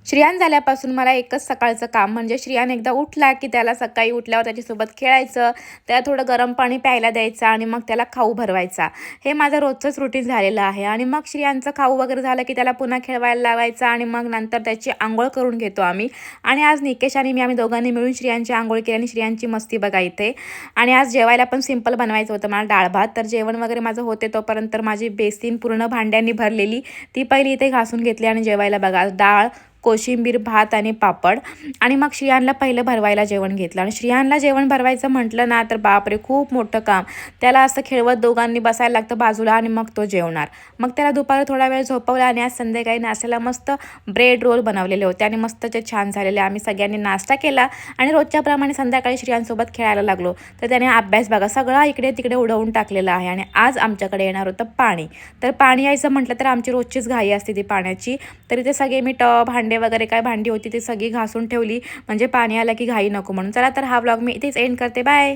श्रियान झाल्यापासून मला एकच सकाळचं काम म्हणजे श्रियान एकदा उठला की त्याला सकाळी उठल्यावर त्याच्यासोबत खेळायचं, त्याला थोडं गरम पाणी प्यायला द्यायचं आणि मग त्याला खाऊ भरवायचा. हे माझं रोजचंच रुटीन झालेलं आहे. आणि मग श्रियांचं खाऊ वगैरे झालं की त्याला पुन्हा खेळवायला लावायचं आणि मग नंतर त्याची अंघोळ करून घेतो आम्ही. आणि आज निकेश आणि मी आम्ही दोघांनी मिळून श्रियांची अंघोळ केली आणि श्रियांची मस्ती बघा इथे. आणि आज जेवायला पण सिंपल बनवायचं होतं मला, डाळ भात. तर जेवण वगैरे माझं होते तोपर्यंत माझी बेसिन पूर्ण भांड्यांनी भरलेली ती पहिली इथे घासून घेतली आणि जेवायला बघा डाळ, कोशिंबीर, भात आणि पापड. आणि मग श्रियानला पहिलं भरवायला जेवण घेतलं. आणि श्रियानला जेवण भरवायचं म्हटलं ना तर बापरे खूप मोठं काम. त्याला असं खेळवत दोघांनी बसायला लागतं बाजूला आणि मग तो जेवणार. मग त्याला दुपारी थोडा वेळ झोपवला आणि आज संध्याकाळी नाश्त्याला मस्त ब्रेड रोल बनवलेले होते आणि मस्त ते छान झालेले. आम्ही सगळ्यांनी नाश्ता केला आणि रोजच्याप्रमाणे संध्याकाळी श्रियांसोबत खेळायला लागलो. तर त्याने अभ्यास बघा सगळा इकडे तिकडे उडवून टाकलेला आहे. आणि आज आमच्याकडे येणार होतं पाणी. तर पाणी यायचं म्हटलं तर आमची रोजचीच घाई असते ती पाण्याची. तरी ते सगळे मी भांडे वगैरे काय भांडी होती ती सगळी घासून ठेवली म्हणजे पाणी आलं की घाई नको म्हणून. चला तर हा व्लॉग मी इथेच एंड करते. बाय.